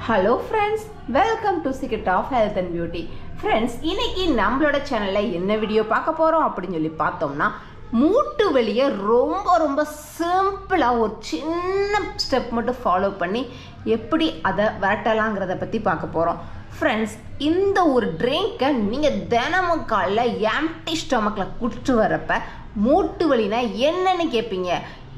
Hello friends, welcome to Secret of Health and Beauty. Friends, இன்னைக்கு நம்மளோட சேனல்ல என்ன வீடியோ பார்க்க போறோம் அப்படினு சொல்லி பார்த்தோம்னா மூட்டு வலியை ரொம்ப சிம்பிளா ஒரு சின்ன ஸ்டெப் மட்டும் ஃபாலோ பண்ணி எப்படி அதை விரட்டலாம்ங்கறத பத்தி பார்க்க போறோம். Friends, இந்த ஒரு ட்ரிங்கை நீங்க தினமும் காலையில எம்டி ஸ்டொமக்ல குடிச்சிட்டு வரப்ப மூட்டு வலினா என்னன்னு கேட்பீங்க.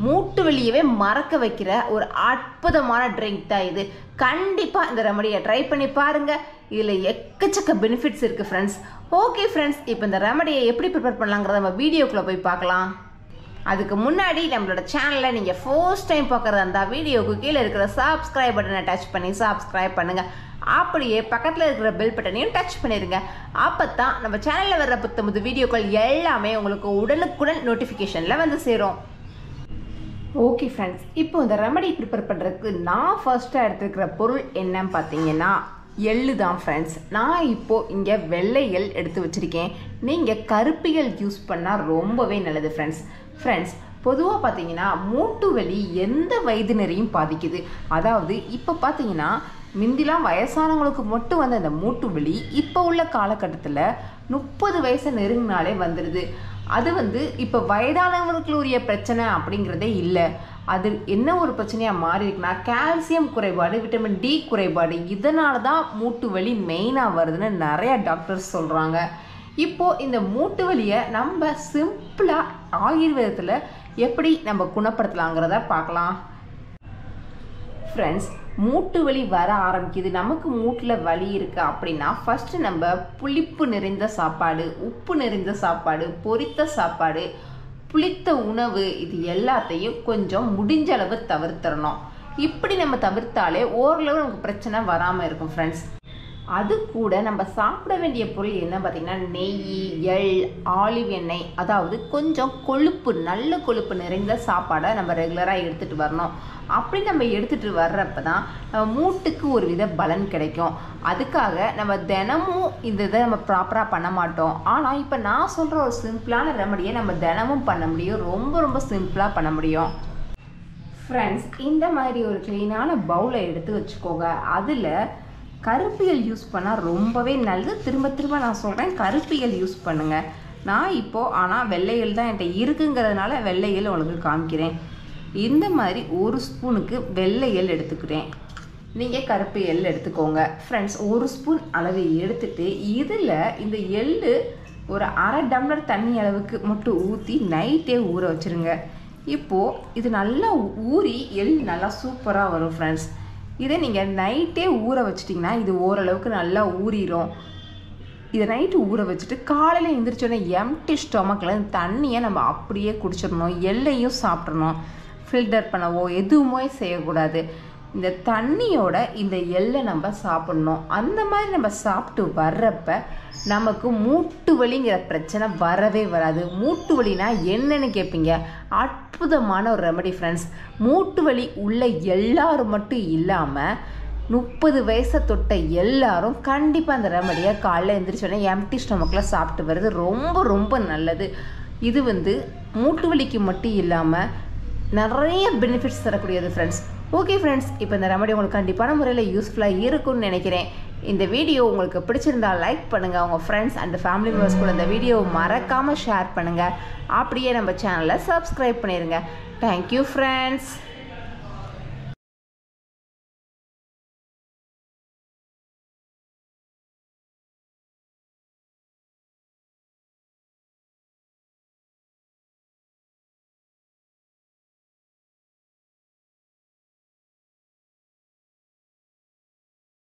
மூட்டு வலியவே மறக்க வைக்கிற ஒரு அற்புதமான ட்ரிங்க் தான் இது. கண்டிப்பா இந்த ரெமடியை ட்ரை பண்ணி பாருங்க. இதுல எக்கச்சக்க பெனிஃபிட்ஸ் இருக்கு ஃப்ரெண்ட்ஸ். ஓகே ஃப்ரெண்ட்ஸ், இப்போ இந்த ரெமடியை எப்படி ப்ரிப்பேர் பண்ணலாங்கிறத நம்ம வீடியோக்குள்ள போய் பார்க்கலாம். அதுக்கு முன்னாடி நம்மளோட சேனலை நீங்க ஃபர்ஸ்ட் டைம் பார்க்கறதா இருந்தா வீடியோக்கு கீழே இருக்கிற சப்ஸ்கிரைப் பட்டனை டச் பண்ணி சப்ஸ்கிரைப் பண்ணுங்க. அப்படியே பக்கத்தில் இருக்கிற பெல் பட்டனையும் டச் பண்ணிடுங்க. அப்பதான் நம்ம சேனல்ல வர்ற புத்தமுது வீடியோக்கள் எல்லாமே உங்களுக்கு உடனுக்குடன் நோட்டிஃபிகேஷன்ல வந்து சேரும். ஓகே ஃப்ரெண்ட்ஸ், இப்போ இந்த ரெமடி ப்ரிப்பேர் பண்ணுறதுக்கு நான் ஃபர்ஸ்ட்டாக எடுத்துக்கிற பொருள் என்னன்னு பார்த்தீங்கன்னா எள்ளு தான் ஃப்ரெண்ட்ஸ். நான் இப்போது இங்கே வெள்ளை எள் எடுத்து வச்சுருக்கேன். நீங்கள் கருப்பு எள் யூஸ் பண்ணால் ரொம்பவே நல்லது ஃப்ரெண்ட்ஸ். பொதுவாக பார்த்தீங்கன்னா மூட்டு வலி எந்த வயதினரையும் பாதிக்குது. அதாவது இப்போ பார்த்தீங்கன்னா முந்திலாம் வயசானவங்களுக்கு மட்டும் வந்த இந்த மூட்டு வலி இப்போ உள்ள காலகட்டத்தில் 30 வயசு நெருங்கினாலே வந்துடுது. அது இப்போ வயதானவர்களுக்கு உரிய பிரச்சனை அப்படிங்கிறதே இல்லை. அது என்ன ஒரு பிரச்சனையாக மாறி இருக்குன்னா கால்சியம் குறைபாடு, விட்டமின் டி குறைபாடு, இதனால தான் மூட்டு வலி மெயினாக வருதுன்னு நிறையா டாக்டர்ஸ் சொல்கிறாங்க. இப்போது இந்த மூட்டு வலியை நம்ம சிம்பிளாக ஆயுர்வேதத்தில் எப்படி நம்ம குணப்படுத்தலாங்கிறத பார்க்கலாம். ஃப்ரெண்ட்ஸ், மூட்டு வலி வர ஆரம்பிக்குது, நமக்கு மூட்டில் வலி இருக்கு அப்படின்னா ஃபர்ஸ்ட் நம்ம புளிப்பு நிறைந்த சாப்பாடு, உப்பு நிறைந்த சாப்பாடு, பொரித்த சாப்பாடு, புளித்த உணவு இது எல்லாத்தையும் கொஞ்சம் முடிஞ்ச அளவு தவிர்த்திடணும். இப்படி நம்ம தவிர்த்தாலே ஓரளவு நமக்கு பிரச்சனை வராமல் இருக்கும் ஃப்ரெண்ட்ஸ். அது கூட நம்ம சாப்பிட வேண்டிய பொருள் என்ன பார்த்தீங்கன்னா நெய், எள், ஆலிவ் எண்ணெய், அதாவது கொஞ்சம் கொழுப்பு, நல்ல கொழுப்பு நிறைந்த சாப்பாடை நம்ம ரெகுலராக எடுத்துகிட்டு வரணும். அப்படி நம்ம எடுத்துகிட்டு வர்றப்ப தான் நம்ம மூட்டுக்கு ஒரு வித பலன் கிடைக்கும். அதுக்காக நம்ம தினமும் இந்த இதை நம்ம ப்ராப்பராக பண்ண மாட்டோம். ஆனால் இப்போ நான் சொல்கிற ஒரு சிம்பிளான ரெமடியை நம்ம தினமும் பண்ண முடியும். ரொம்ப சிம்பிளாக பண்ண முடியும். ஃப்ரெண்ட்ஸ், இந்த மாதிரி ஒரு க்ளீனான பவுலை எடுத்து வச்சுக்கோங்க. அதில் கருப்பியல் யூஸ் பண்ணால் ரொம்பவே நல்லது. திரும்ப நான் சொல்கிறேன், கருப்பியல் யூஸ் பண்ணுங்கள். நான் இப்போது ஆனால் வெள்ளையல் தான் என்கிட்ட இருக்குங்கிறதுனால வெள்ளையல் உங்களுக்கு காமிக்கிறேன். இந்த மாதிரி ஒரு ஸ்பூனுக்கு வெள்ளையல் எடுத்துக்கிறேன். நீங்கள் கருப்பு எள் எடுத்துக்கோங்க ஃப்ரெண்ட்ஸ். ஒரு ஸ்பூன் அளவு எடுத்துட்டு இதில் இந்த எள் ஒரு அரை டம்ளர் தண்ணி அளவுக்கு மட்டும் ஊற்றி நைட்டே ஊற வச்சுருங்க. இப்போது இது நல்லா ஊறி எள் நல்லா சூப்பராக வரும் ஃப்ரெண்ட்ஸ். இதை நீங்கள் நைட்டே ஊற வச்சிட்டிங்கன்னா இது ஓரளவுக்கு நல்லா ஊறிடும். இதை நைட்டு ஊற வச்சுட்டு காலையில் எழுந்திரிச்சோடனே எம்டி ஸ்டொமக்கில் இந்த தண்ணியை நம்ம அப்படியே குடிச்சிடணும். எள்ளையும் சாப்பிட்றணும். ஃபில்டர் பண்ணவோ எதுவுமே செய்யக்கூடாது. இந்த தண்ணியோட இந்த எள்ளை நம்ம சாப்பிட்ணும். அந்த மாதிரி நம்ம சாப்பிட்டு வர்றப்ப நமக்கு மூட்டு வலிங்கிற பிரச்சனை வரவே வராது. மூட்டு வலினா என்னன்னு கேட்பீங்க. அற்புதமான ஒரு ரெமடி ஃப்ரெண்ட்ஸ். மூட்டு வலி உள்ள எல்லாரும் மட்டும் இல்லாமல் 30 வயசை தொட்ட எல்லாரும் கண்டிப்பாக அந்த ரெமடியை காலைல எழுந்திரிச்சோடனே எம்டி ஸ்டொமக்கில் சாப்பிட்டு வருது ரொம்ப நல்லது. இது மூட்டு வலிக்கு மட்டும் இல்லாமல் நிறைய பெனிஃபிட்ஸ் தரக்கூடியது ஃப்ரெண்ட்ஸ். ஓகே ஃப்ரெண்ட்ஸ், இப்போ இந்த ரெமடி உங்களுக்கு கண்டிப்பான முறையில் யூஸ்ஃபுல்லாக இருக்கும்னு நினைக்கிறேன். இந்த வீடியோ உங்களுக்கு பிடிச்சிருந்தால் லைக் பண்ணுங்கள். உங்கள் ஃப்ரெண்ட்ஸ் அண்ட் ஃபேமிலி மெம்பர்ஸ் கூட இந்த வீடியோவை மறக்காமல் ஷேர் பண்ணுங்கள். அப்படியே நம்ம சேனலை சப்ஸ்கிரைப் பண்ணிடுங்க. Thank you friends.